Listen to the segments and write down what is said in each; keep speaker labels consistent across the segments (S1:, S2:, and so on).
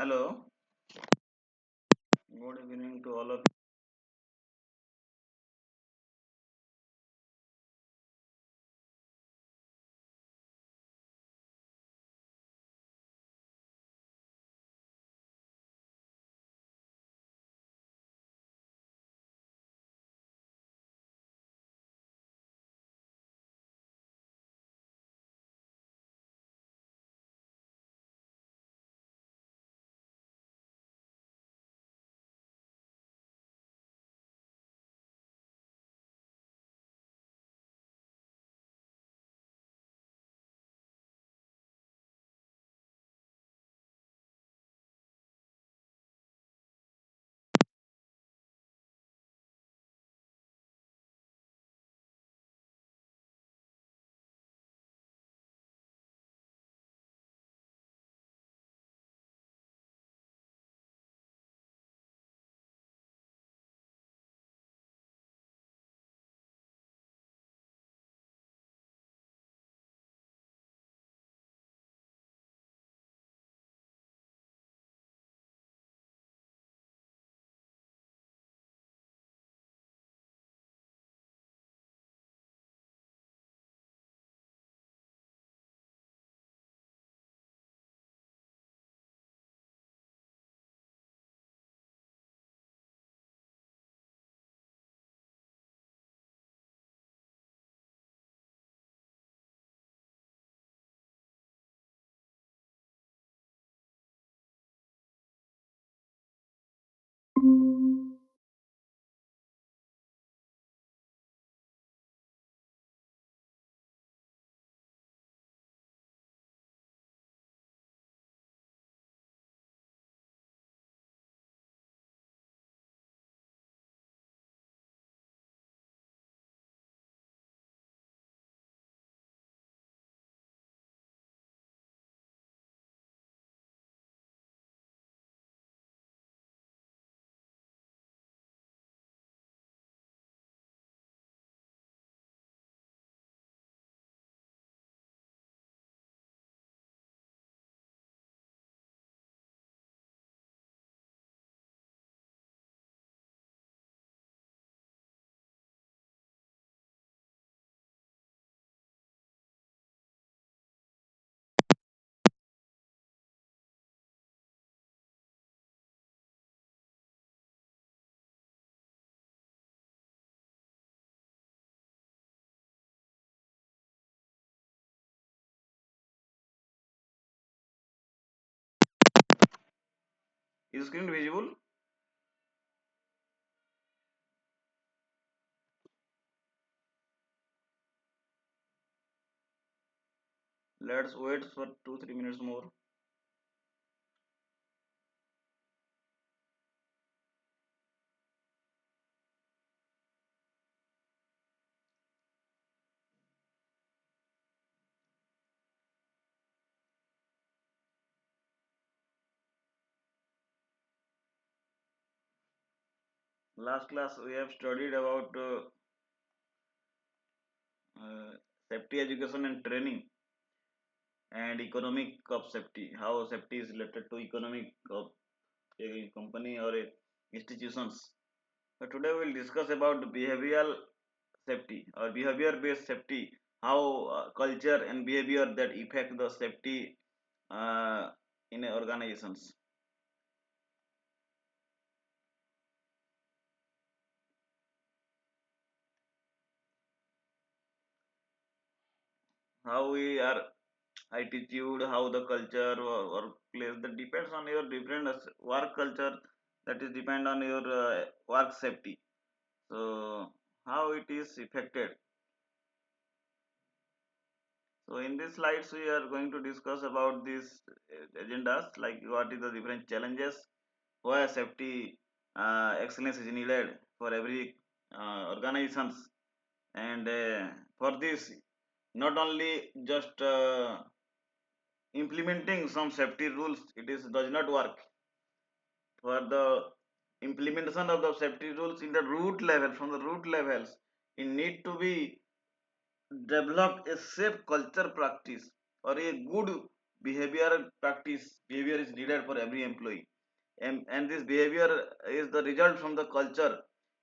S1: Hello, good evening to all of is screen visible. Let's wait for 2 3 minutes more. Last class we have studied about uh, safety education and training and economic of safety. How safety is related to economic of a company or a institutions. So today we will discuss about behavioral safety or behavior based safety. How culture and behavior that affect the safety uh, in organizations. How we are attitude, how the culture or workplace that depends on your different work culture, that is depend on your work safety. So how it is affected. So in these slides we are going to discuss about these agendas, like what is the different challenges, why safety excellence is needed for every organizations, and for this not only just implementing some safety rules, it is does not work. For the implementation of the safety rules in the root level, from the root levels, it need to be developed a safe culture practice or a good behavior is needed for every employee, and this behavior is the result from the culture.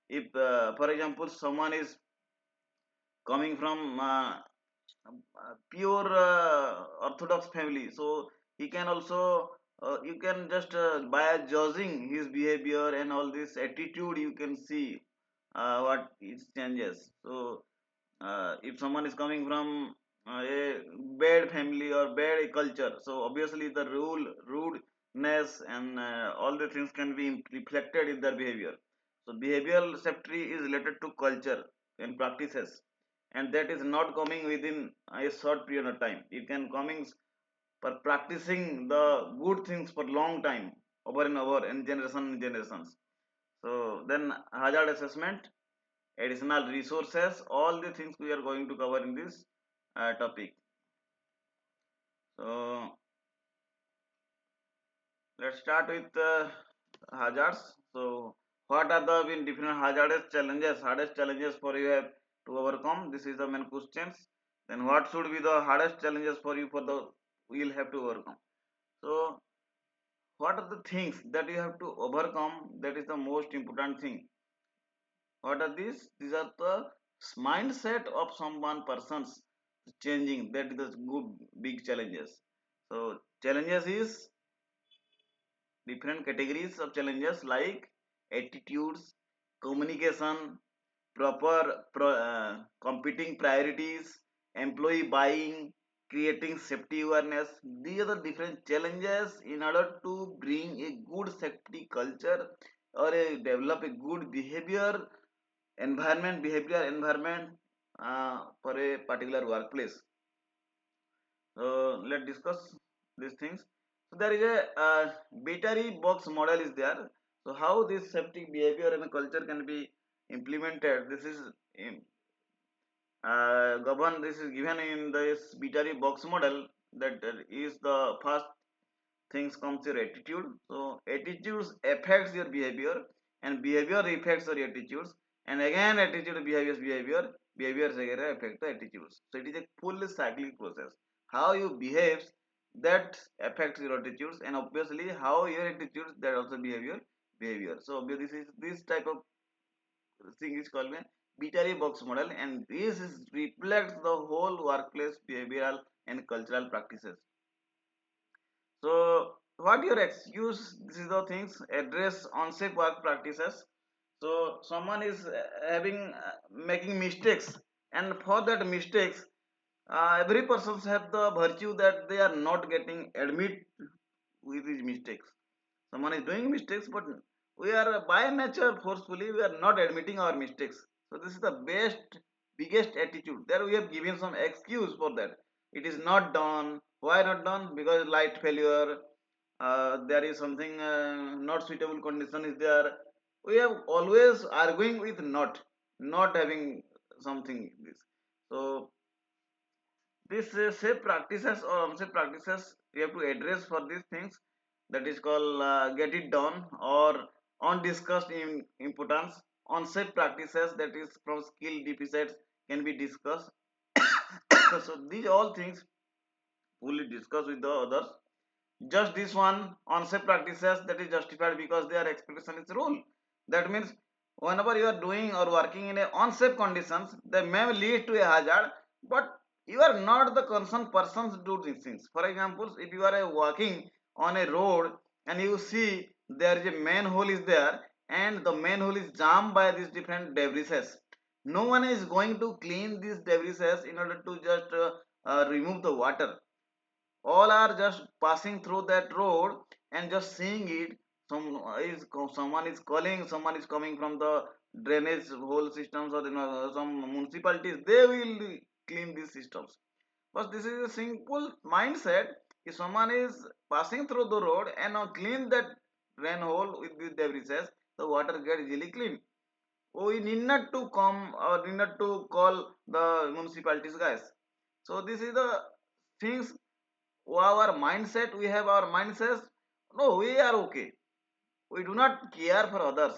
S1: If for example someone is coming from pure orthodox family, so he can also you can just by judging his behavior and all this attitude you can see what it changes. So if someone is coming from a bad family or bad culture, so obviously the rudeness and all the things can be reflected in their behavior. So behavioral safety is related to culture and practices, and that is not coming within a short period of time. It can coming for practicing the good things for long time, over and over, and generations. So then hazard assessment, additional resources, all the things we are going to cover in this topic. So let's start with hazards. So what are the different hazardous challenges, hardest challenges for you have to overcome? This is the main questions. Then what should be the hardest challenges for you for the will have to overcome? So what are the things that you have to overcome? That is the most important thing. What are these? These are the mindset of some one person's changing. That is the good big challenges. So challenges is different categories of challenges like attitudes, communication, competing priorities, employee buying, creating safety awareness. These are the different challenges in order to bring a good safety culture or develop a good behavioral environment for a particular workplace. So let's discuss these things. So there is a battery box model is there. So how this safety behavior and culture can be implemented? This is governed. This is given in this battery box model. That is the first things comes your attitude. So attitudes affects your behavior, and behavior affects your attitudes, and again attitude behaviors again affect the attitudes. So it is a full cyclic process. How you behaves, that affects your attitudes, and obviously how your attitudes, that also behavior. So obviously this type of thing is called a battery box model, and this is reflects the whole workplace behavioral and cultural practices. So what your excuse? This is the things address unsafe work practices. So someone is having making mistakes, and for that mistakes, every person have the virtue that they are not getting admit with his mistakes. Someone is doing mistakes, but we are by nature forcefully we are not admitting our mistakes. So this is the biggest attitude. There we have given some excuse for that. It is not done. Why not done? Because light failure. There is something not suitable condition is there. We have always arguing with not having something this. So this safe practices or unsafe practices we have to address for these things, that is called get it done or undiscussed in importance. Unsafe practices, that is from skill deficits, can be discussed. So these all things fully discuss with the others. Just this one unsafe practices, that is justified because their expectation is rule. That means whenever you are doing or working in a unsafe conditions, they may lead to a hazard, but you are not the concerned persons to do these things. For example, if you are walking on a road and you see there is a manhole is there, and the manhole is jammed by these different debris, no one is going to clean these debris in order to just remove the water. All are just passing through that road and just seeing it. Someone is calling, someone is coming from the drainage whole systems, or some municipalities, they will clean these systems. But this is a simple mindset. If someone is passing through the road and clean that drain hole with the debris, the water gets easily clean. We need not to come or need not to call the municipalities guys. So this is the things. Our mindset, we have our mindset, no, we are okay, we do not care for others.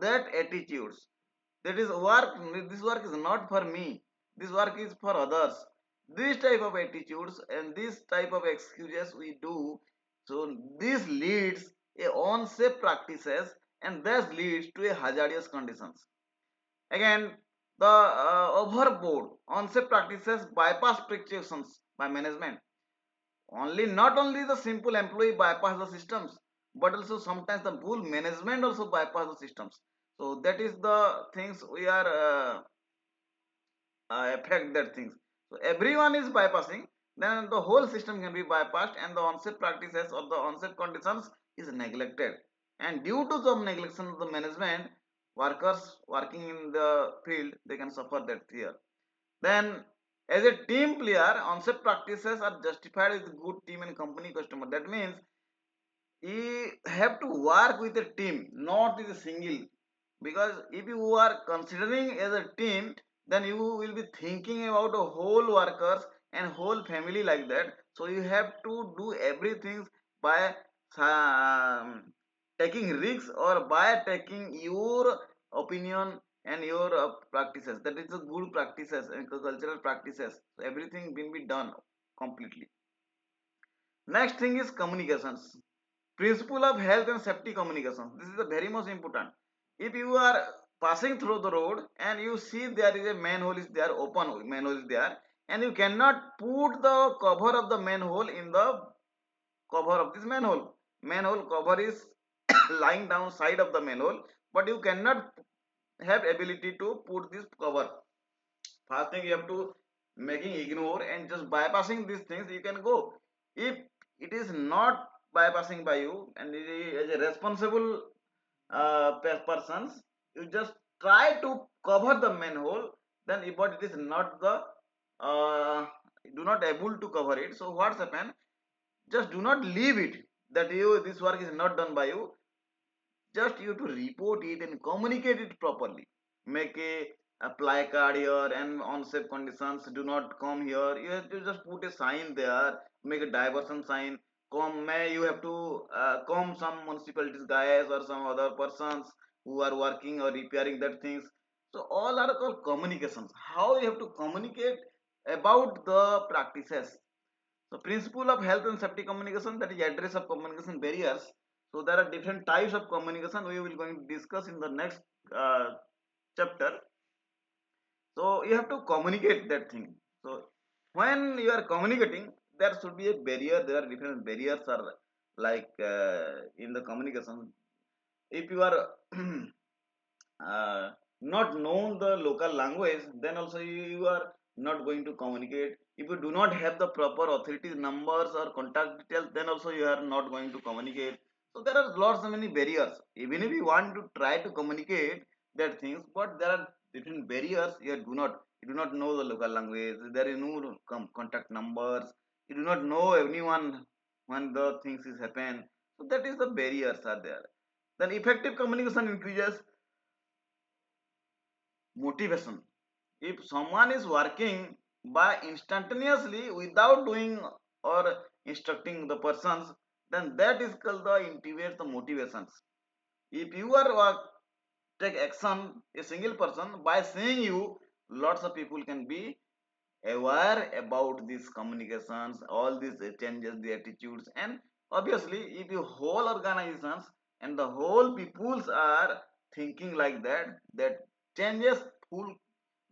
S1: That attitudes, that is work, this work is not for me, this work is for others. This type of attitudes and this type of excuses we do, so this leads a unsafe practices and thus leads to a hazardous conditions. Again, the overboard unsafe practices bypass precautions by management. Only not only the simple employee bypass the systems, but also sometimes the full management also bypass the systems. So that is the things we are affect that things. So everyone is bypassing, then the whole system can be bypassed and the onset practices or the onset conditions is neglected. And due to some neglection of the management, workers working in the field, they can suffer that here. Then as a team player, onset practices are justified with good team and company customer. That means you have to work with a team, not with a single. Because if you are considering as a team, then you will be thinking about a whole workers and whole family like that. So you have to do everything by taking risks or by taking your opinion and your practices. That is a good practices and cultural practices. So everything will be done completely. Next thing is communications. Principle of health and safety communication. This is the very most important. If you are passing through the road and you see there is a manhole is there, open manhole is there, and you cannot put the cover of the manhole in the cover of this manhole. Manhole cover is lying down side of the manhole, but you cannot have ability to put this cover. First thing you have to making ignore and just bypassing these things you can go. If it is not bypassing by you and as a responsible persons, you just try to cover the manhole. Then if but it is not the do not able to cover it, so what's happen, just do not leave it that you this work is not done by you. Just you have to report it and communicate it properly. Make a apply card here and on safe conditions do not come here. You have to just put a sign there, make a diversion sign. Come, may you have to come some municipalities guys or some other persons who are working or repairing that things. So all are called communications. How you have to communicate about the practices. So principle of health and safety communication, that is address of communication barriers. So there are different types of communication we will going to discuss in the next uh, chapter. So you have to communicate that thing. So when you are communicating, there should be a barrier. There are different barriers are like in the communication. If you are not known the local language, then also you are not going to communicate. If you do not have the proper authority numbers or contact details, then also you are not going to communicate. So there are lots of many barriers. Even if you want to try to communicate that things, but there are different barriers. You do not know the local language. There is no contact numbers. You do not know anyone when the things is happen. So that is the barriers are there. Then effective communication increases motivation. If someone is working by instantaneously without doing or instructing the persons, then that is called the intivate the motivations. If you are take action a single person by saying you, lots of people can be aware about these communications, all these changes, the attitudes, and obviously if you whole organizations and the whole peoples are thinking like that, that changes full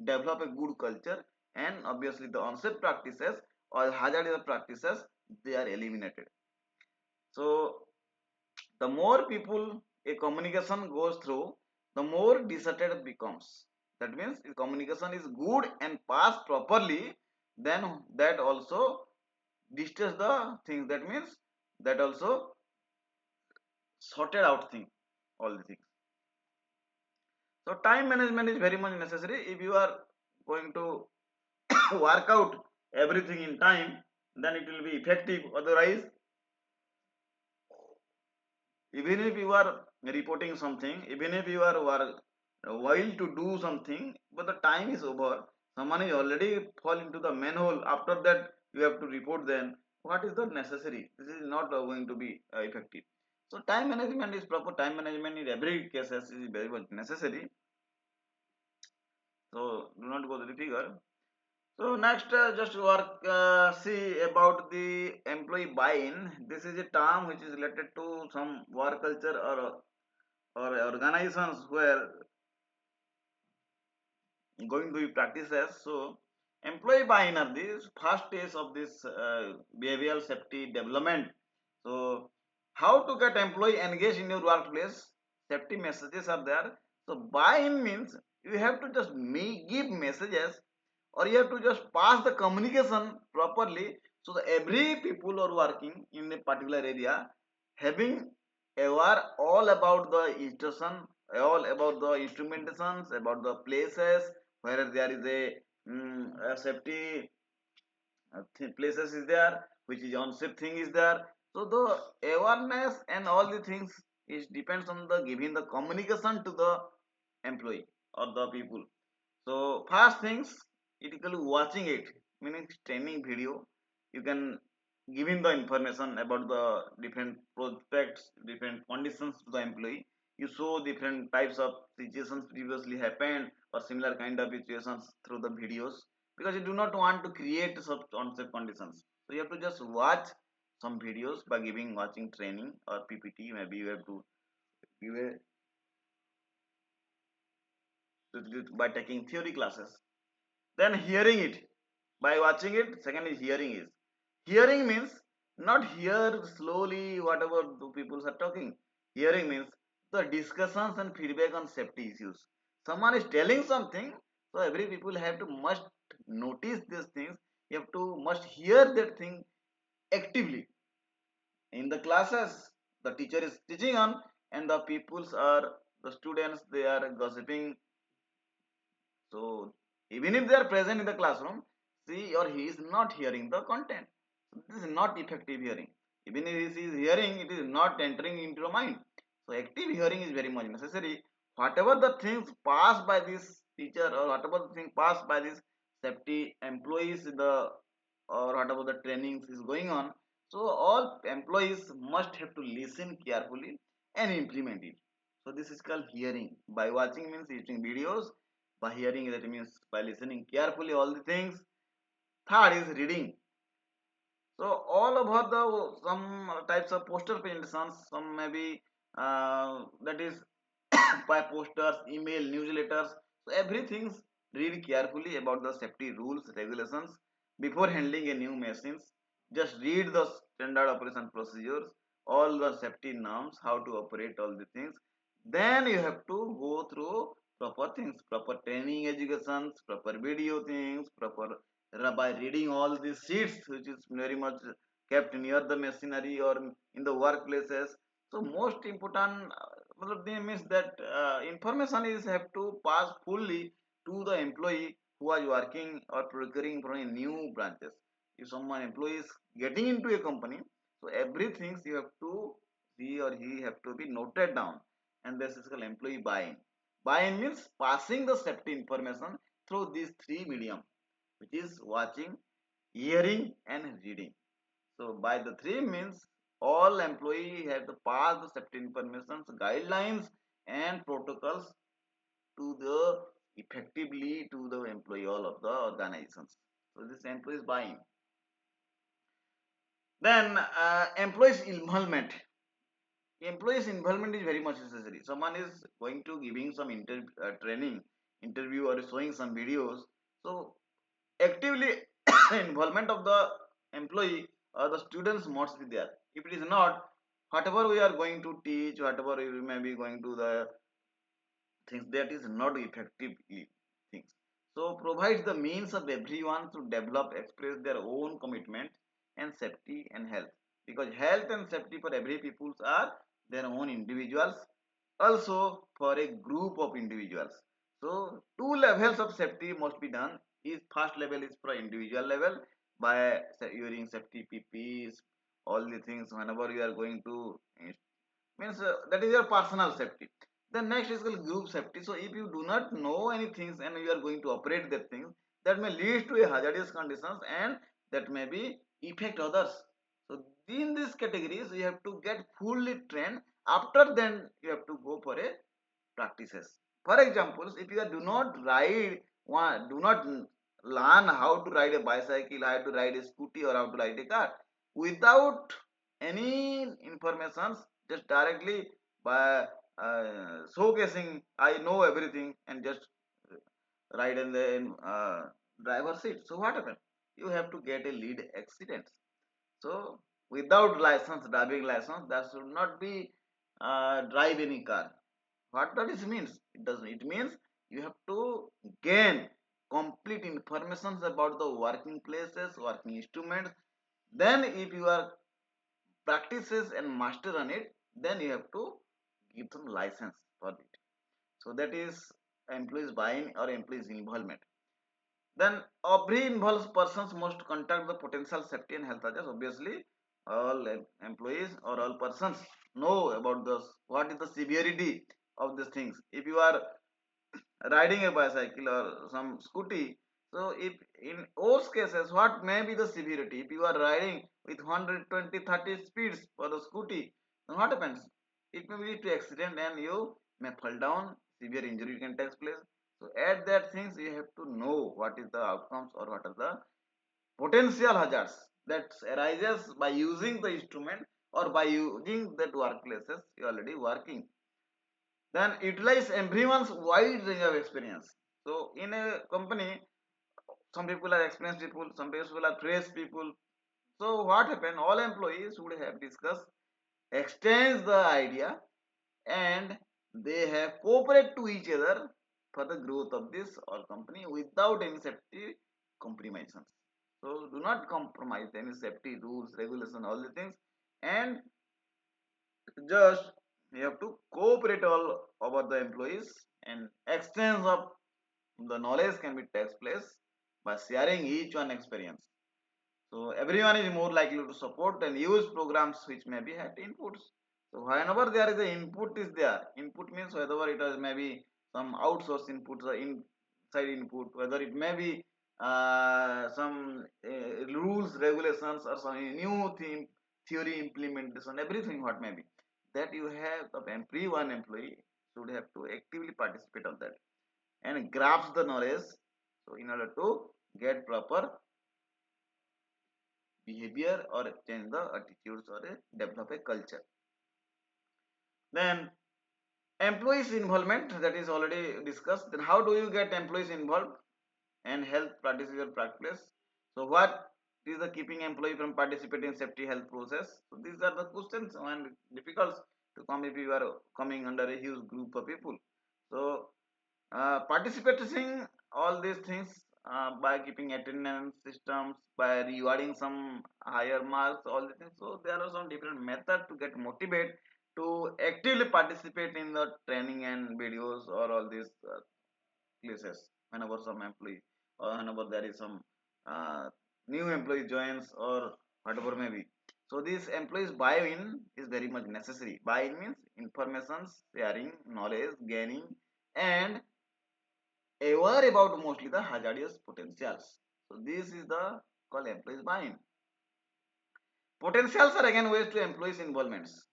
S1: develop a good culture, and obviously the unsafe practices or hazardous practices, they are eliminated. So the more people a communication goes through, the more deserted it becomes. That means if communication is good and passed properly, then that also distance the things. That means that also sorted out thing, all the things. So time management is very much necessary. If you are going to work out everything in time, then it will be effective. Otherwise, even if you are reporting something, even if you are while to do something, but the time is over, someone is already fall into the manhole, after that you have to report, then what is the necessary? This is not going to be effective. So time management is proper. Time management in every case is very much necessary. So do not go to the figure. So next, just work see about the employee buy-in. This is a term which is related to some work culture or organizations where going to be practices. So employee buy-in are these first stage of this behavioral safety development. So how to get employee engaged in your workplace? Safety messages are there. So buy-in means you have to just give messages, or you have to just pass the communication properly, so that every people who are working in a particular area having aware all about the institution, all about the instrumentations, about the places where there is a safety places is there, which is unsafe thing is there. So the awareness and all the things is depends on the giving the communication to the employee or the people. So first things, it equally watching it, meaning training video. You can giving the information about the different prospects, different conditions to the employee. You show different types of situations previously happened or similar kind of situations through the videos, because you do not want to create such unsafe conditions. So you have to just watch some videos by giving watching training or PPT. Maybe you have to give a by taking theory classes. Then hearing it by watching it. Second is hearing is. Hearing means not hear slowly whatever the people are talking. Hearing means the discussions and feedback on safety issues. Someone is telling something, so every people have to must notice these things. You have to must hear that thing actively. In the classes, the teacher is teaching on, and the peoples are the students. They are gossiping. So even if they are present in the classroom, she or he is not hearing the content. So this is not effective hearing. Even if he is hearing, it is not entering into your mind. So active hearing is very much necessary. Whatever the things passed by this teacher, or whatever the thing passed by this safety employees in the, or whatever the trainings is going on, so all employees must have to listen carefully and implement it. So this is called hearing. By watching means using videos, by hearing that means by listening carefully all the things. Third is reading. So all about the some types of poster presentations, some maybe that is by posters, email, newsletters. So everything read carefully about the safety rules, regulations before handling a new machines. Just read the standard operation procedures, all the safety norms, how to operate all the things. Then you have to go through proper things, proper training educations, proper video things, proper by reading all these sheets which is very much kept near the machinery or in the workplaces. So most important means that information is have to pass fully to the employee who are working or procuring from a new branches. If someone employee is getting into a company, so everything you have to, he or he have to be noted down, and this is called employee buy-in. Buy-in means passing the safety information through these three medium, which is watching, hearing, and reading. So by the three means all employee have to pass the safety information, guidelines, and protocols to the effectively to the employee all of the organizations. So this employees buying. Then employees involvement. Employees involvement is very much necessary. Someone is going to giving some training, interview, or showing some videos. So actively involvement of the employee or the students must be there. If it is not, whatever we are going to teach, whatever we may be going to the things, that is not effectively things. So provides the means of everyone to develop, express their own commitment and safety and health, because health and safety for every peoples are their own individuals, also for a group of individuals. So two levels of safety must be done. Is first level is for individual level by using safety PPs, all the things whenever you are going to means that is your personal safety. Then next is called group safety. So if you do not know any things and you are going to operate that things, that may lead to a hazardous conditions and that may be affect others. So in these categories you have to get fully trained. After then you have to go for a practices. For examples, if you do not ride one, do not learn how to ride a bicycle, how to ride a scooty, or how to ride a car without any information, just directly by showcasing I know everything and just ride in the driver's seat. So what happened? You have to get a lead accident. So without license, driving license, that should not be drive any car. What does it means? It doesn't. It means you have to gain complete information about the working places, working instruments. Then, if you are practices and master on it, then you have to give some license for it. So that is employees buying or employees involvement. Then every involved persons must contact the potential safety and health hazards. Obviously, all employees or all persons know about this. What is the severity of these things? If you are riding a bicycle or some scooty, so if in those cases, what may be the severity? If you are riding with 120, 30 speeds for the scooty, then what happens? It may lead to accident and you may fall down, severe injury can take place. So at that things you have to know what is the outcomes or what are the potential hazards that arises by using the instrument or by using that workplaces you already working. Then utilize everyone's wide range of experience. So in a company, some people are experienced people, some people are fresh people. So what happened? All employees would have discussed, exchange the idea, and they have cooperate to each other for the growth of this or company without any safety compromises. So do not compromise any safety rules, regulation, all the things, and just you have to cooperate all over the employees and exchange of the knowledge can be takes place by sharing each one experience. So everyone is more likely to support and use programs which may be had inputs. So whenever there is a input is there, input means whether it is maybe some outsource inputs or inside input, whether it may be some rules, regulations, or some new theme, theory implementation, everything what may be that you have of every one employee should have to actively participate on that and grasp the knowledge. So in order to get proper behavior or change the attitudes or develop a culture. Then employees involvement, that is already discussed. Then how do you get employees involved and health practices your practice? So what is the keeping employee from participating in safety health process? So these are the questions and difficult to come if you are coming under a huge group of people. So participating all these things by keeping attendance systems, by rewarding some higher marks, all the things. So there are some different methods to get motivated to actively participate in the training and videos or all these places whenever some employee or whenever there is some uh, new employee joins or whatever may be. So this employees buy-in is very much necessary. Buy-in means information sharing, knowledge gaining, and aware about mostly the hazardous potentials. So this is the called employees buy-in. Potentials are again ways to employees involvements.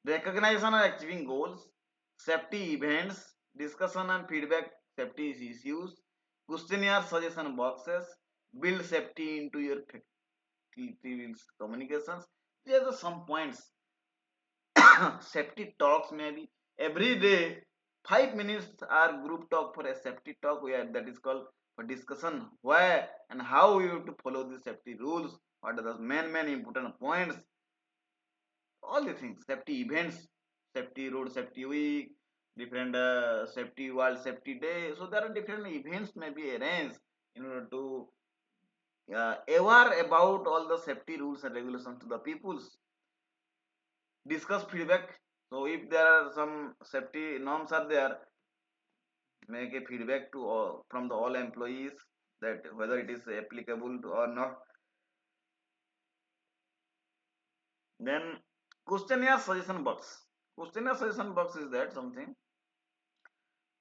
S1: Recognition and achieving goals, safety events, discussion and feedback safety issues, questionnaire suggestion boxes, build safety into your fields communications. There are some points. Safety talks maybe every day 5 minutes are group talk for a safety talk where that is called for discussion where and how you have to follow the safety rules, what are the main important points, all the things, safety events, safety road safety week, different safety world safety day. So there are different events may be arranged in order to aware about all the safety rules and regulations to the peoples. Discuss feedback. So if there are some safety norms are there, make a feedback to all, from the all employees that whether it is applicable to or not. Then questionnaire suggestion box. Questionnaire suggestion box is that something.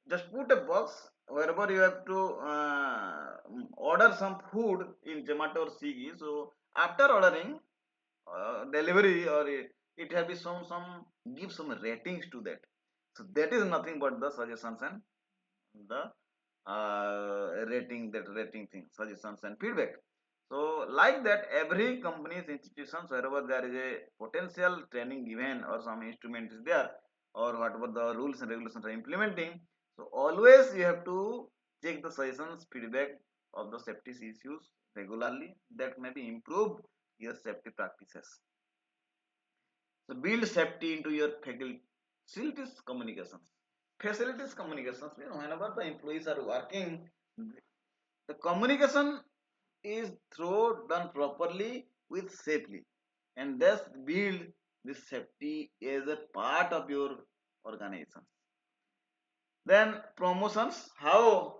S1: Just put a box wherever you have to order some food in Zomato or Swiggy. So after ordering delivery or it have be some give some ratings to that. So that is nothing but the suggestions and the rating, that rating thing, suggestions and feedback. So like that, every company's institutions, wherever there is a potential training given or some instrument is there, or whatever the rules and regulations are implementing, so always you have to check the suggestions, feedback of the safety issues regularly. That may be improve your safety practices. So build safety into your facilities communications. Facilities communications means whenever the employees are working, the communication is through done properly with safely, and thus build this safety as a part of your organization. Then promotions, how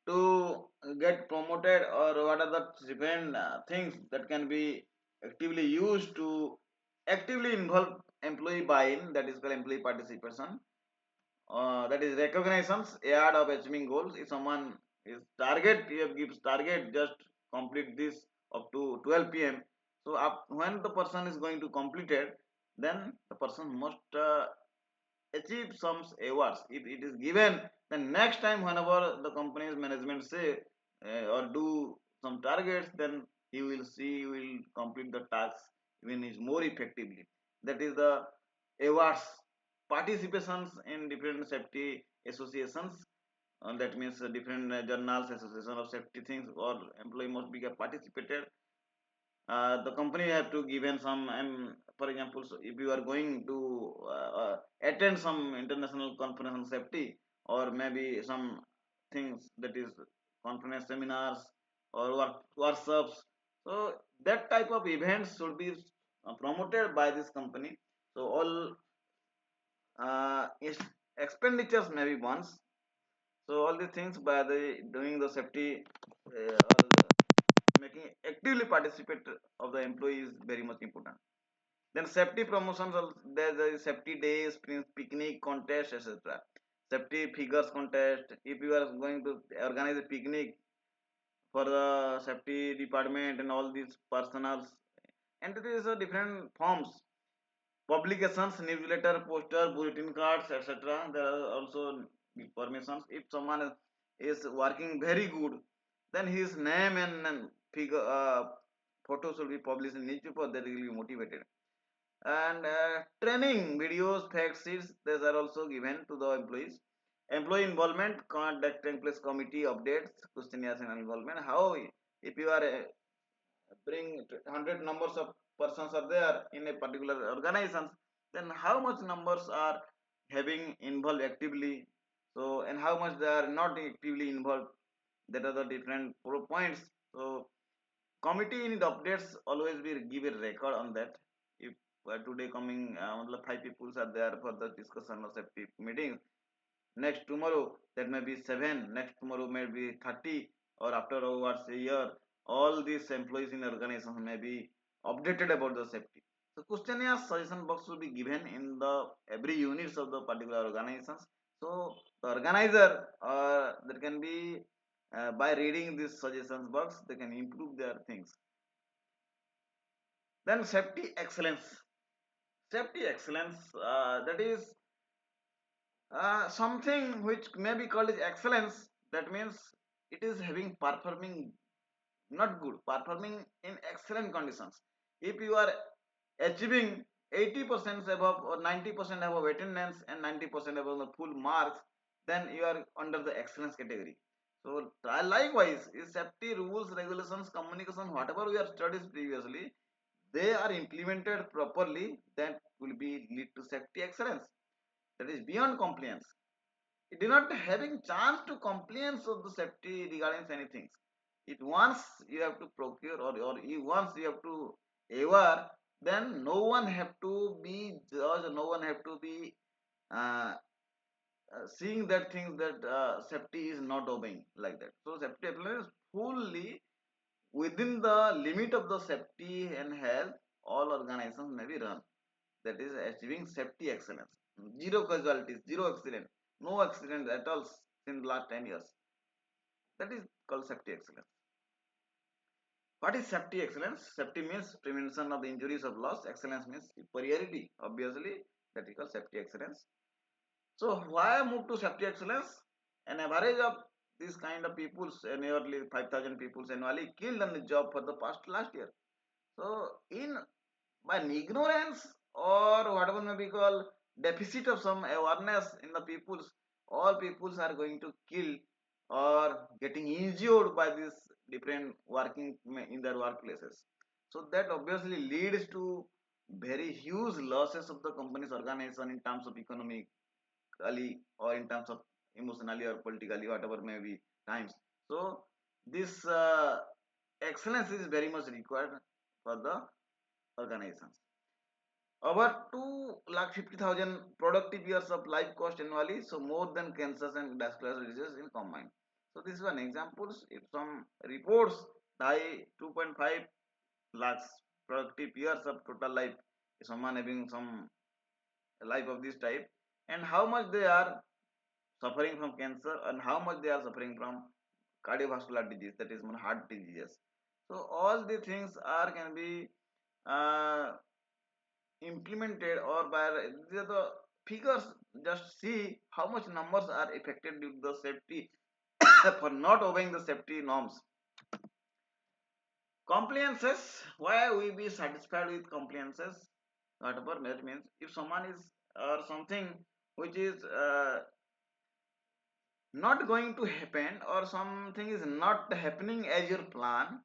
S1: to get promoted, or what are the different things that can be actively used to actively involve employee buy-in, that is called employee participation. That is recognitions ahead of achieving goals. If someone is target, you have gives target, just complete this up to 12 p.m. So when the person is going to complete it, then the person must achieve some awards. If it is given, then next time whenever the company's management say or do some targets, then he will see, he will complete the task even is more effectively. That is the awards. Participations in different safety associations, that means different journals, association of safety things, or employee must be participated. The company have to given some, for example, so if you are going to attend some international conference on safety, or maybe some things, that is conference seminars or workshops, so that type of events should be promoted by this company. So all expenditures may be once. So all the things by the doing the safety, or making actively participate of the employee is very much important. Then safety promotions, there's a safety days, picnic contest, etc. Safety figures contest. If you are going to organize a picnic for the safety department and all these personals, and it is a different forms, publications, newsletter, poster, bulletin cards, etc. There are also permissions. If someone is working very good, then his name and figure photos will be published in newspaper. That will be motivated. And training videos, fact sheets, these are also given to the employees. Employee involvement, conducting place committee updates, questionnaires and involvement. How, if you are bring 100 numbers of persons are there in a particular organization, then how much numbers are having involved actively, so and how much they are not actively involved, that are the different points. So committee in the updates always will give a record on that. If today coming 5 people are there for the discussion of safety meeting, next tomorrow that may be 7, next tomorrow may be 30, or afterwards a year, all these employees in organization may be updated about the safety. So questionnaire suggestion box will be given in the every units of the particular organizations. So the organizer, that can be by reading this suggestions box, they can improve their things. Then safety excellence. Safety excellence, that is something which may be called as excellence. That means it is having performing not good, performing in excellent conditions. If you are achieving 80% above or 90% above attendance and 90% above the full marks, then you are under the excellence category. So likewise, is safety rules, regulations, communication, whatever we have studied previously, they are implemented properly, that will be lead to safety excellence. That is beyond compliance. It did not having chance to compliance of the safety regarding anything. It once you have to procure, or you once you have to aware, then no one have to be judged, no one have to be uh, seeing that things that safety is not obeying like that. So safety applies fully within the limit of the safety and health. All organizations may be run. That is achieving safety excellence. Zero casualties, zero accident, no accident at all in the last 10 years. That is called safety excellence. What is safety excellence? Safety means prevention of the injuries of loss. Excellence means superiority. Obviously, that is called safety excellence. So why move to safety excellence? An average of these kind of peoples, nearly 5,000 peoples annually killed on the job for the past last year. So in by ignorance or whatever may be called deficit of some awareness in the peoples, all peoples are going to kill or getting injured by this different working in their workplaces. So that obviously leads to very huge losses of the company's organization in terms of economically or in terms of emotionally or politically, whatever may be times. So this excellence is very much required for the organizations. Over 2,50,000 productive years of life cost annually, so more than cancers and vascular diseases in combined. So this is one example. If some reports die 2.5 lakhs productive years of total life, someone having some life of this type, and how much they are suffering from cancer and how much they are suffering from cardiovascular disease, that is heart diseases. So all the things are can be uh, implemented or by the figures. Just see how much numbers are affected due to the safety for not obeying the safety norms. Compliances, why we be satisfied with compliances? Whatever that means, if someone is or something which is not going to happen or something is not happening as your plan,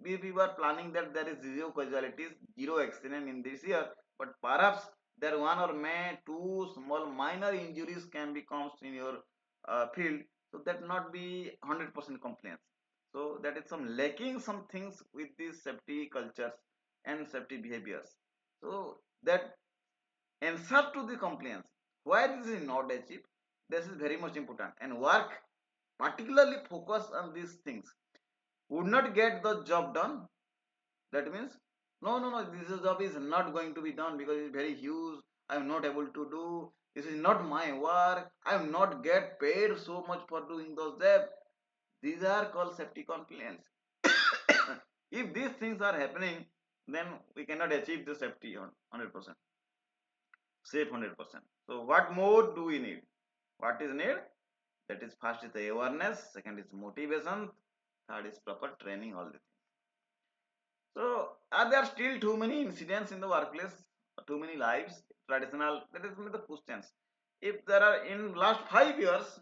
S1: if you are planning that there is zero casualties, zero accident in this year, but perhaps there one or may two small minor injuries can be comes in your field, so that not be 100% compliance. So that is some lacking some things with these safety cultures and safety behaviors. So that answer to the compliance, why this is not achieved, this is very much important, and work particularly focus on these things would not get the job done. That means no, this job is not going to be done because it's very huge, I am not able to do, this is not my work, I am not get paid so much for doing those jobs. These are called safety compliance. If these things are happening, then we cannot achieve the safety on 100% safe 100%. So what more do we need? What is need? That is, first is the awareness, second is motivation, third is proper training, all the things. So are there still too many incidents in the workplace, too many lives, traditional, that is the questions. If there are in last 5 years,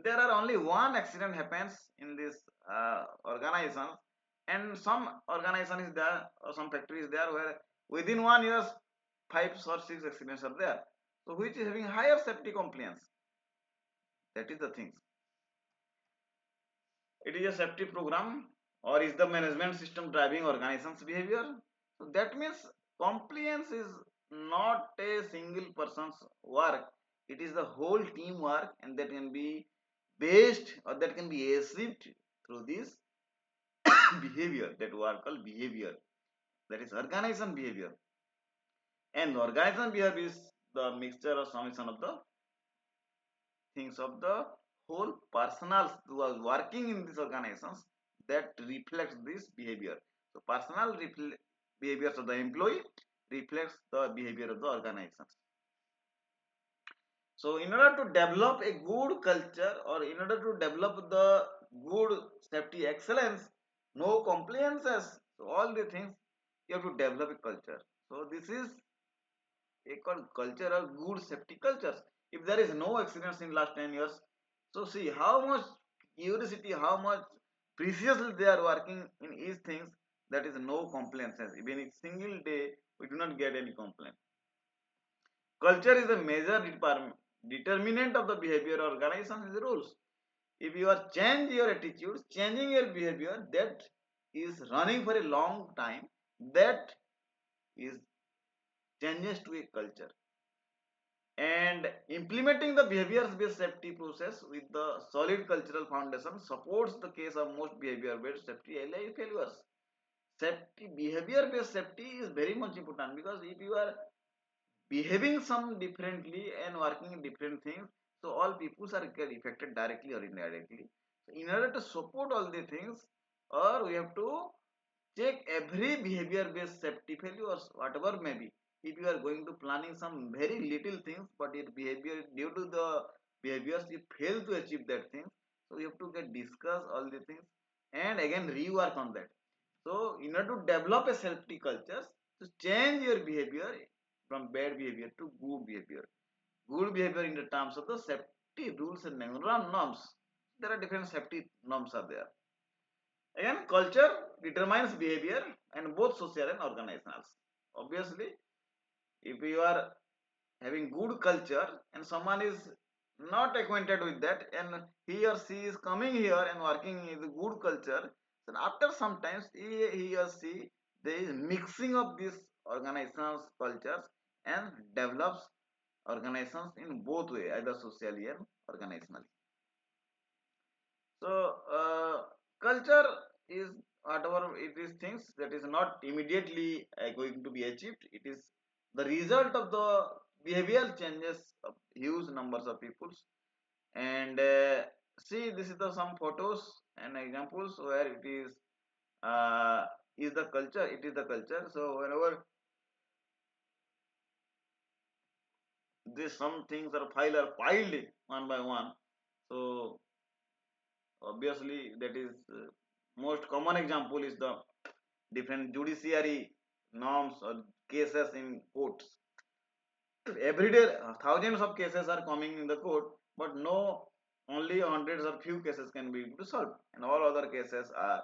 S1: there are only one accident happens in this organization, and some organization is there or some factory is there where within 1 year 5 or 6 accidents are there. So which is having higher safety compliance? That is the thing. It is a safety program or is the management system driving organization's behavior? So that means compliance is not a single person's work. It is the whole team work, and that can be based or that can be achieved through this behavior, that we are called behavior. That is organization behavior. And organization behavior is the mixture or summation of the things of the whole personals who are working in these organizations that reflects this behavior. So personal behaviors of the employee reflects the behavior of the organizations. So in order to develop a good culture or in order to develop the good safety excellence, no compliances, so all the things you have to develop a culture. So this is a called culture or good safety cultures. If there is no accidents in last 10 years, so see how much curiosity, how much preciously they are working in each things, that is no complaints. Even in single day, we do not get any complaint. Culture is a major determinant of the behavior or organization is the rules. If you are change your attitudes, changing your behavior, that is running for a long time, that is changes to a culture. And implementing the behaviors based safety process with the solid cultural foundation supports the case of most behavior based safety LI failures. Safety behavior based safety is very much important, because if you are behaving some differently and working in different things, so all people are get affected directly or indirectly. So in order to support all the things, or we have to check every behavior based safety failures whatever may be. If you are going to planning some very little things but your behavior due to the behaviors you fail to achieve that thing, So you have to get discuss all the things and again rework on that. So in order to develop a safety culture, to change your behavior from bad behavior to good behavior. Good behavior in the terms of the safety rules and norms. There are different safety norms are there. Again, culture determines behavior and both social and organizational. Obviously, if you are having good culture and someone is not acquainted with that and he or she is coming here and working in the good culture, then after sometimes he or she there is mixing of these organizations cultures and develops organizations in both way, either socially and organizationally. So culture is whatever it is things that is not immediately going to be achieved. It is the result of the behavioral changes of huge numbers of peoples. And see, this is the some photos and examples where is the culture. It is the culture. So whenever these some things are filed one by one, so obviously that is most common example is the different judiciary norms or cases in courts. Every day thousands of cases are coming in the court, but no, only hundreds or few cases can be resolved and all other cases are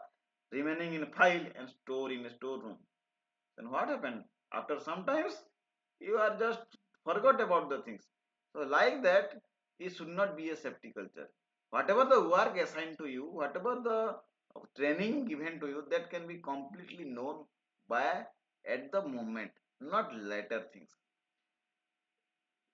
S1: remaining in file and stored in a storeroom. Then what happened? After sometimes you are just forgot about the things. So like that, it should not be a safety culture. Whatever the work assigned to you, whatever the training given to you, that can be completely known by at the moment, not later things.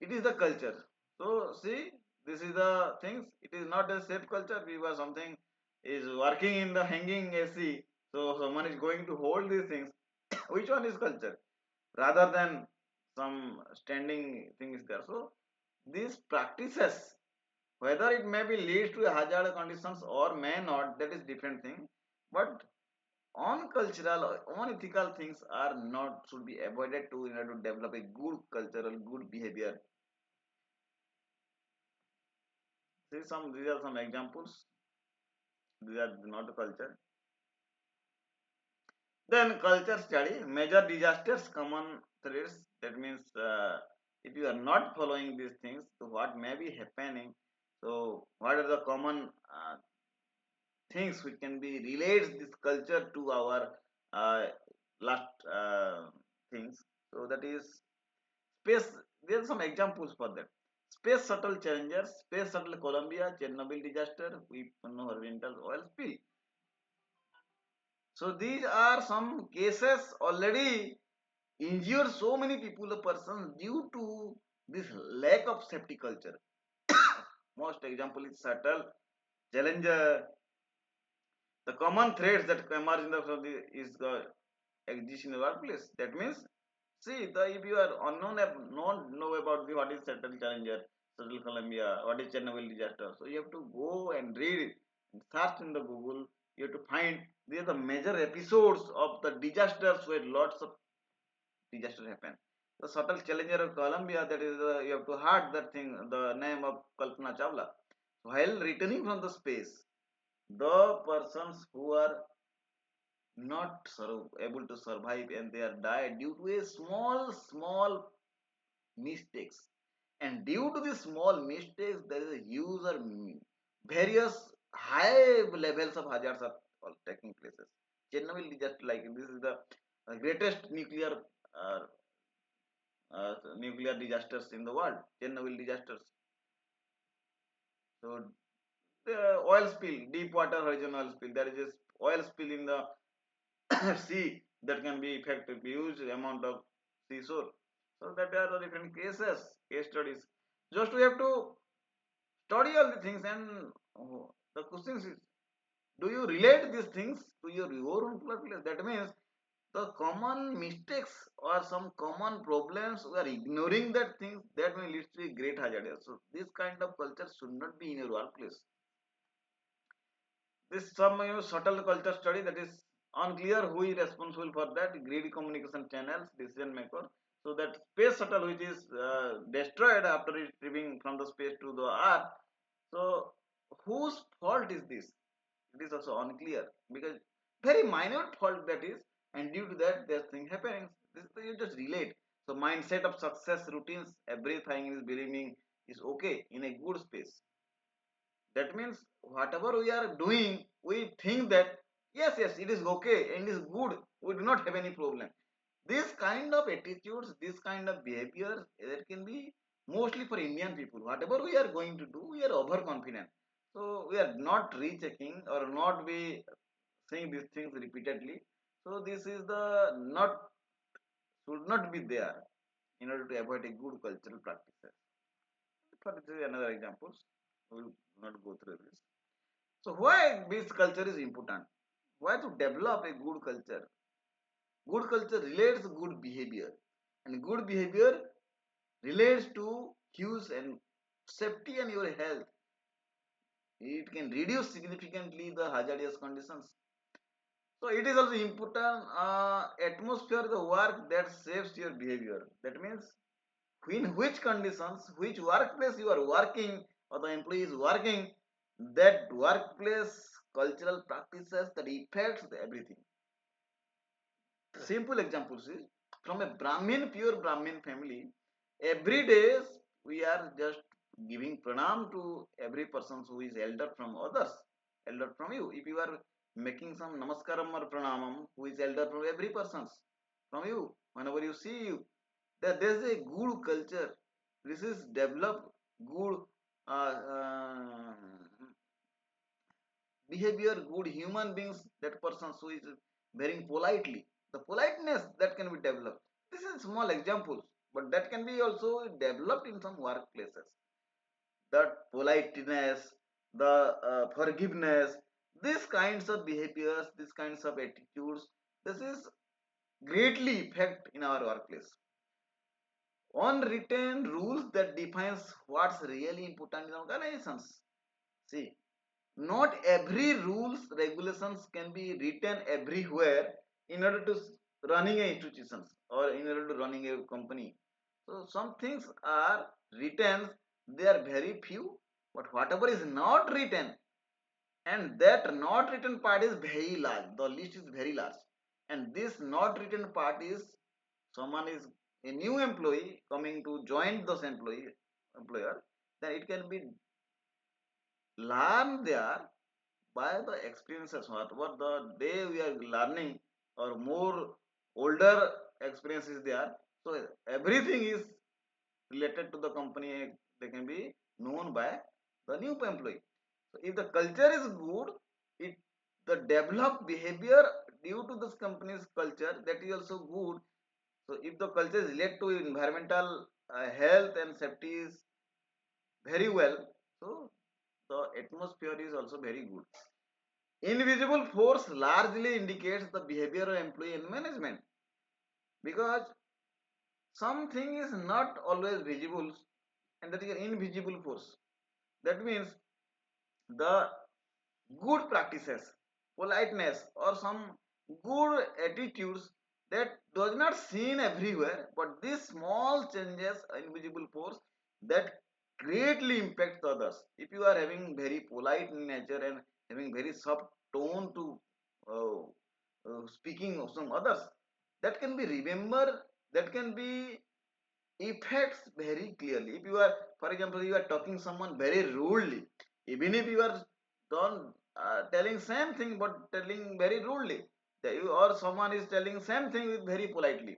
S1: It is the culture. So see, this is the things. It is not a safe culture. We were something is working in the hanging AC, so someone is going to hold these things. Which one is culture rather than some standing thing is there? So these practices, whether it may be leads to hazard conditions or may not, that is different thing. But on cultural on ethical things are not should be avoided to in order to develop a good cultural good behavior. See some these are some examples. These are not a culture. Then culture study, major disasters, common threats. That means if you are not following these things, so what may be happening? So what are the common things which can be relates this culture to our last things? So that is space. There are some examples for that. Space shuttle Challenger, space shuttle Columbia, Chernobyl disaster, we know oriental oil spill. So these are some cases already injured so many people or persons due to this lack of safety culture. Most example is shuttle, Challenger. The common threats that emerge in the is the exist in the workplace. That means, see, if you are unknown, not know about the what is shuttle Challenger, shuttle Columbia, what is Chernobyl disaster. So you have to go and read it, and search in the Google. You have to find these are the major episodes of the disasters where lots of disaster happen. The shuttle Challenger of Columbia, that is, you have to heard that thing, the name of Kalpana Chawla. While returning from the space, the persons who are not able to survive and they are died due to a small mistakes, and due to the small mistakes there is a huge or various high levels of hazards are all taking places. Chernobyl disaster, like this is the greatest uh, nuclear disasters in the world. Chernobyl disasters. So the oil spill, deep water horizon oil spill, there is this oil spill in the sea that can be effective huge amount of seashore. So that are the different cases, case studies. Just we have to study all the things and the question is, do you relate these things to your own workplace? That means the common mistakes or some common problems we are ignoring that things that may lead to a great hazard. So this kind of culture should not be in your workplace. This some subtle culture study that is unclear who is responsible for that. Greedy communication channels, decision maker. So that space shuttle which is destroyed after retrieving from the space to the earth. So whose fault is this? It is also unclear because very minute fault that is, and due to that there's thing happening. This you just relate. So mindset of success routines, everything is believing is okay in a good space. That means whatever we are doing, we think that yes, it is okay and it is good, we do not have any problem. This kind of attitudes, this kind of behavior, that can be mostly for Indian people. Whatever we are going to do, we are overconfident, so we are not rechecking or not be saying these things repeatedly. So this is the not, should not be there in order to avoid a good cultural practices. For this is another examples, we will not go through this. So why this culture is important? Why to develop a good culture? Good culture relates good behavior, and good behavior relates to use and safety and your health. It can reduce significantly the hazardous conditions. So it is also important atmosphere the work that saves your behavior. That means in which conditions, which workplace you are working or the employee is working, that workplace cultural practices that affects everything. Simple examples is from a Brahmin, pure Brahmin family. Every day we are just giving pranam to every person who is elder from others, elder from you. If you are making some namaskaram or pranamam, who is elder from every person from you, whenever you see you, that there is a good culture. This is developed good uh, uh, behavior, good human beings, that person who is bearing politely, the politeness that can be developed. This is small examples, but that can be also developed in some workplaces. That politeness, the forgiveness, these kinds of behaviors, these kinds of attitudes, this is greatly effect in our workplace. Unwritten rules that defines what's really important in organizations. See, not every rules regulations can be written everywhere in order to running a institutions or in order to running a company. So some things are written, they are very few, but whatever is not written, and that not written part is very large, the list is very large. And this not written part is, someone is a new employee coming to join this employer, then it can be learn there by the experiences. What the day we are learning or more older experience is there, so everything is related to the company, they can be known by the new employee. So if the culture is good, it, the developed behavior due to this company's culture, that is also good. So if the culture is related to environmental health and safety is very well, so the atmosphere is also very good. Invisible force largely indicates the behavior of employee and management, because something is not always visible, and that is an invisible force. That means the good practices, politeness, or some good attitudes that does not seen everywhere, but these small changes, invisible force, that greatly impact others. If you are having very polite in nature and having very soft tone to speaking of some others, that can be remember, that can be effects very clearly. If you are, for example, you are talking someone very rudely, even if you are don't telling same thing but telling very rudely, that you, or someone is telling same thing with very politely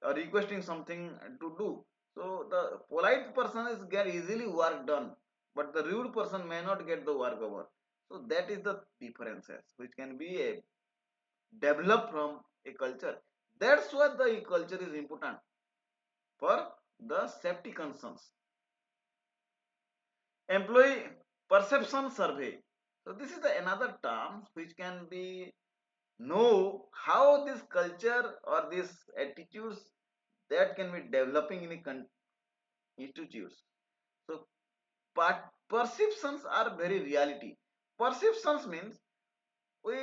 S1: or requesting something to do, so the polite person is get easily work done, but the rude person may not get the work over. So that is the differences which can be a developed from a culture. That's what the culture is important for the safety concerns. Employee perception survey. So this is the another term which can be know how this culture or these attitudes that can be developing in a institutes. So perceptions are very reality. Perceptions means we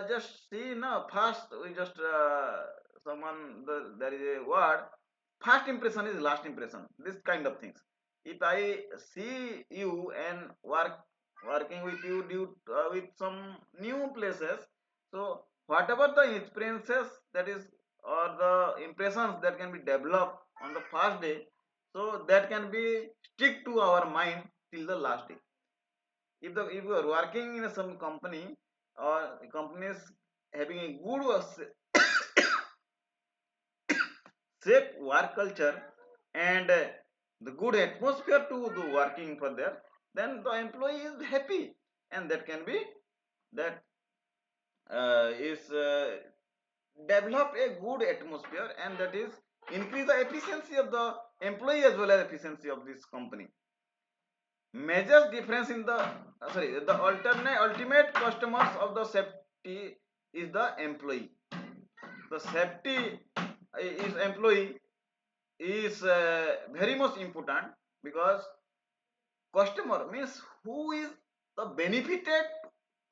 S1: just see no first we just someone there is a word, first impression is last impression, this kind of things. If I see you and work working with you with some new places. So whatever the experiences that is or the impressions that can be developed on the first day, so that can be stick to our mind till the last day. If you are working in some company or companies having a good safe work culture and the good atmosphere to the working for there, then the employee is happy, and that can be that is develop a good atmosphere, and that is increase the efficiency of the employee as well as efficiency of this company. Major difference in the sorry, the alternate ultimate customers of the safety is the employee. The safety is employee is very much important, because customer means who is the benefited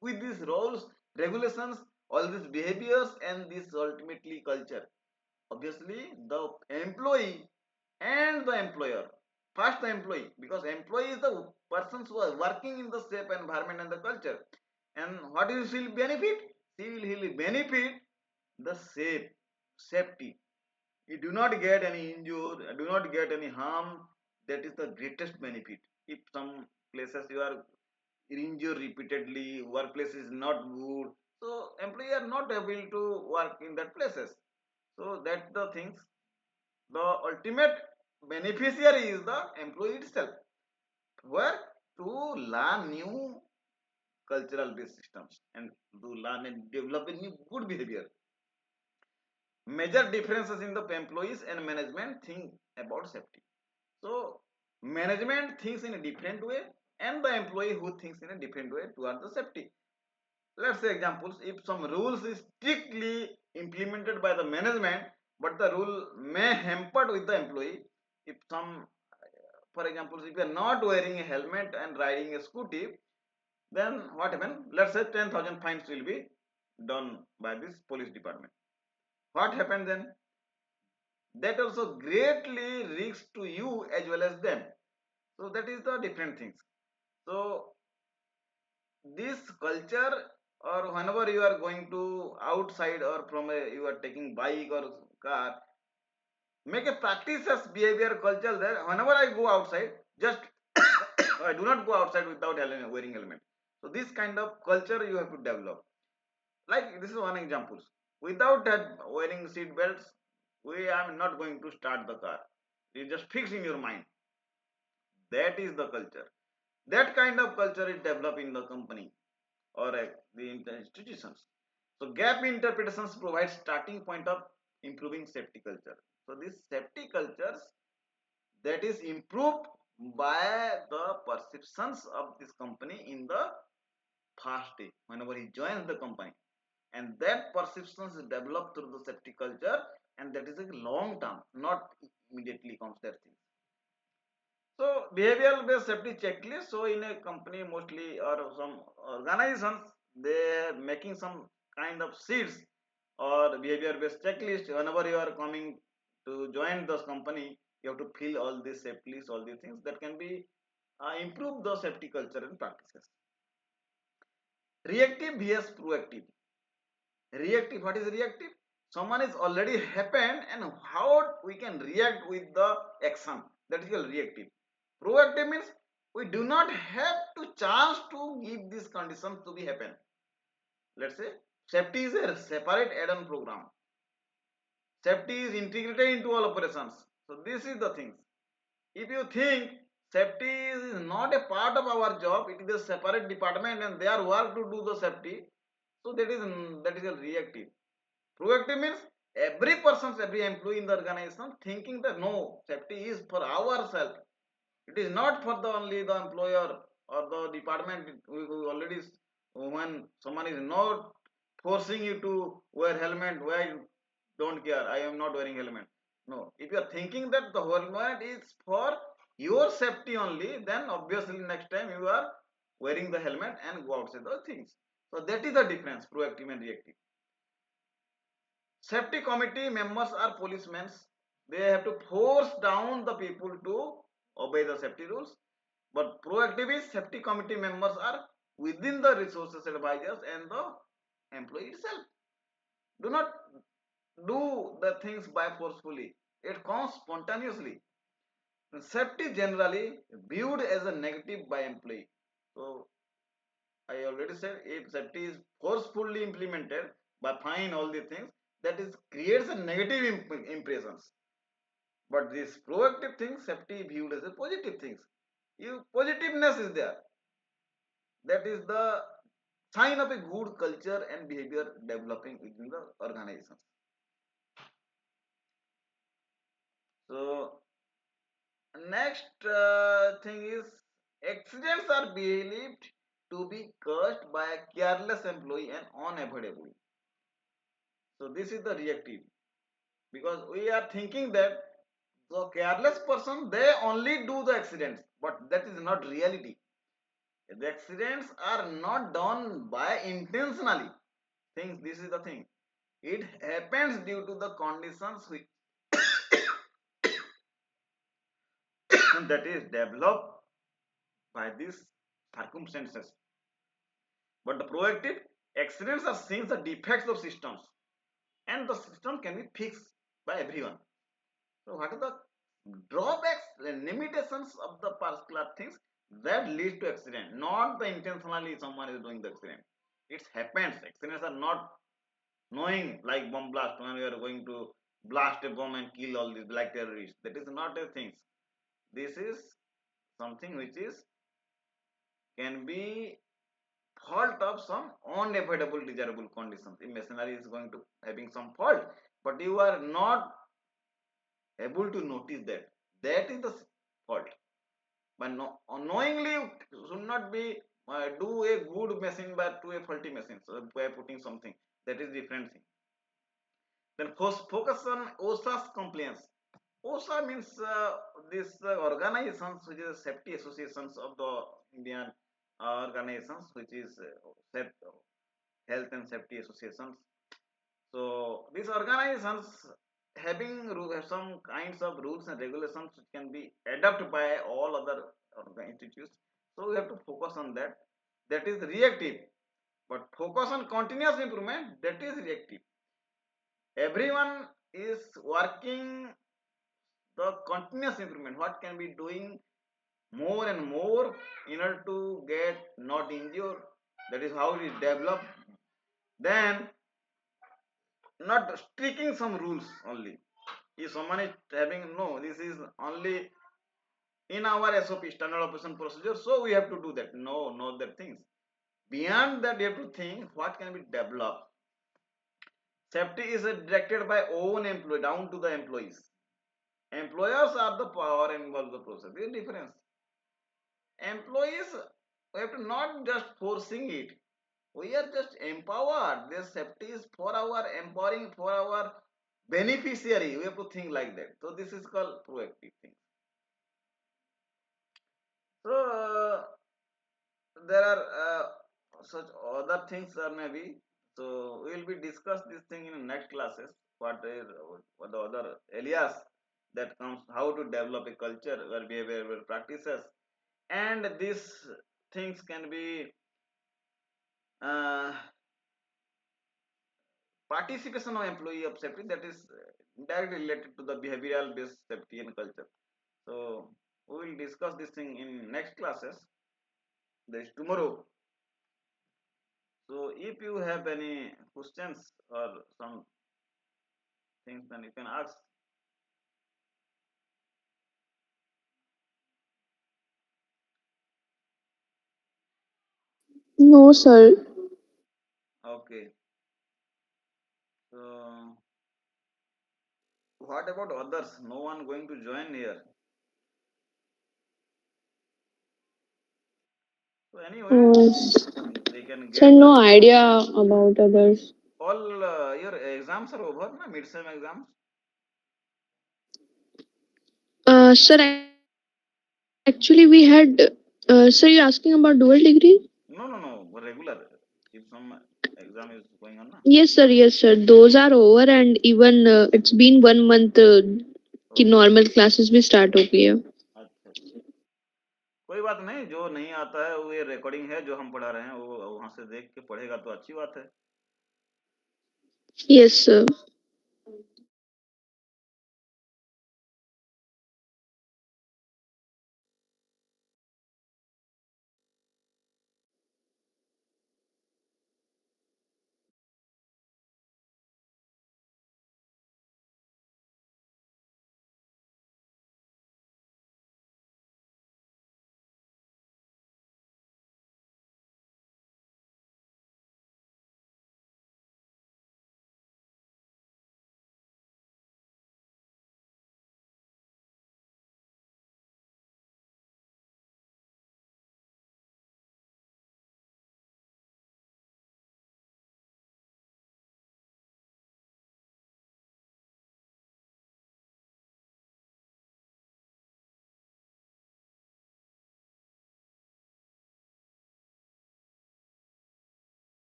S1: with these rules, regulations, all these behaviors, and this ultimately culture. Obviously the employee and the employer. First the employee, because employee is the persons who are working in the safe environment and the culture. And what is will benefit? He will benefit the safety. You do not get any injury, do not get any harm. That is the greatest benefit. If some places you are injured repeatedly, workplace is not good, so employee are not able to work in that places. So that the things, the ultimate beneficiary is the employee itself, where to learn new cultural based systems and to learn and develop a new good behavior. Major differences in the employees and management think about safety. So management thinks in a different way, and the employee who thinks in a different way toward the safety. Let's say examples. If some rules is strictly implemented by the management, but the rule may hampered with the employee. If some, for example, if you are not wearing a helmet and riding a scooty, then what happen? Let's say 10,000 fines will be done by this police department. What happened then? That also greatly risks to you as well as them. So that is the different things. So this culture, or whenever you are going to outside or from a you are taking bike or car, make a practice as behavior culture there. Whenever I go outside, just I do not go outside without wearing helmet. So this kind of culture you have to develop. Like this is one example. Without that wearing seat belts, we are not going to start the car. You just fix in your mind. That is the culture. That kind of culture is developed in the company or the institutions. So gap interpretations provide starting point of improving safety culture. So this safety cultures that is improved by the perceptions of this company in the first day whenever he joins the company, and that perceptions is developed through the safety culture, and that is a long term, not immediately comes that thing. So behavioral based safety checklist. So in a company mostly or some organizations, they are making some kind of sheets or behavior based checklist. Whenever you are coming to join this company, you have to fill all these safety lists, all these things that can be improve the safety culture and practices. Reactive vs proactive. Reactive, what is reactive? Someone is already happened and how we can react with the action, that is called reactive. Proactive means we do not have to chance to give these conditions to be happen. Let's say safety is a separate add-on program. Safety is integrated into all operations. So this is the things. If you think safety is not a part of our job, it is a separate department and their work to do the safety. So that is a reactive. Proactive means every person's, every employee in the organization thinking that no, safety is for ourselves. It is not for the only the employer or the department. We already, when someone is not forcing you to wear helmet, why you don't care? I am not wearing helmet. No, if you are thinking that the helmet is for your safety only, then obviously next time you are wearing the helmet and go outside the things. So that is the difference, proactive and reactive. Safety committee members are policemen. They have to force down the people to obey the safety rules. But proactive is safety committee members are within the resources advisors and the employee itself. Do not do the things by forcefully. It comes spontaneously. Safety generally viewed as a negative by employee. So I already said if safety is forcefully implemented by fine all the things, that is creates a negative impressions. But this proactive thing, safety viewed as a positive things. You positiveness is there. That is the sign of a good culture and behavior developing within the organizations. So next thing is accidents are believed to be caused by a careless employee and unavoidable. So this is the reactive because we are thinking that the careless person they only do the accidents, but that is not reality. The accidents are not done by intentionally. Things this is the thing. It happens due to the conditions which that is developed by these circumstances. But the proactive accidents are seen the defects of systems, and the system can be fixed by everyone. So, what are the drawbacks and limitations of the particular things that leads to accident? Not the intentionally someone is doing the accident. It happens. Accidents are not knowing like bomb blast when we are going to blast a bomb and kill all these black terrorists. That is not a thing. This is something which is can be fault of some unavoidable desirable conditions. The machinery is going to having some fault, but you are not able to notice that. That is the fault. But no, unknowingly should not be do a good machine but to a faulty machine. So by putting something that is different thing. Then focus on OSHA's compliance. OSHA means this organizations which is safety associations of the Indian organizations which is health and safety associations. So these organizations having some kinds of rules and regulations which can be adopted by all other institutes. So we have to focus on that. That is reactive. But focus on continuous improvement. That is reactive. Everyone is working the continuous improvement. What can be doing more and more in order to get not injured. That is how it is developed. Then not sticking some rules only. If someone is having no, this is only in our SOP standard operation procedure, so we have to do that. No, not that things. Beyond that, you have to think what can be developed. Safety is directed by own employee down to the employees. Employers are the power involved in the process. There is difference. Employees, we have to not just forcing it. We are just empowered. This safety is for our empowering, for our beneficiary. We have to think like that. So this is called proactive thing. So there are such other things maybe. So we will be discuss this thing in next classes. What the other areas that comes how to develop a culture where behavioral practices and these things can be uh, participation of employee of safety that is directly related to the behavioral based safety and culture. So we will discuss this thing in next classes. There is tomorrow. So if you have any questions or some things, then you can ask.
S2: No, sir.
S1: Okay. So what about others? No one going to join here. So anyway,
S2: Uh,
S1: they can
S2: sir,
S1: get
S2: no idea about others.
S1: all your exams are over, na mid-sem exams.
S2: Sir, actually, we had. Sir, you're asking about dual degree?
S1: No, no, no, regular. If some exam is going on, na.
S2: Yes, sir. Yes, sir. Those are over, and even it's been 1 month. कि
S1: Okay.
S2: normal classes भी start हो गई है.
S1: अच्छा, अच्छा. कोई बात नहीं, जो नहीं आता है वो, ये रिकॉर्डिंग है जो हम पढ़ा रहे हैं, वो वहां से देख के पढ़ेगा तो अच्छी बात है।
S2: Yes, sir.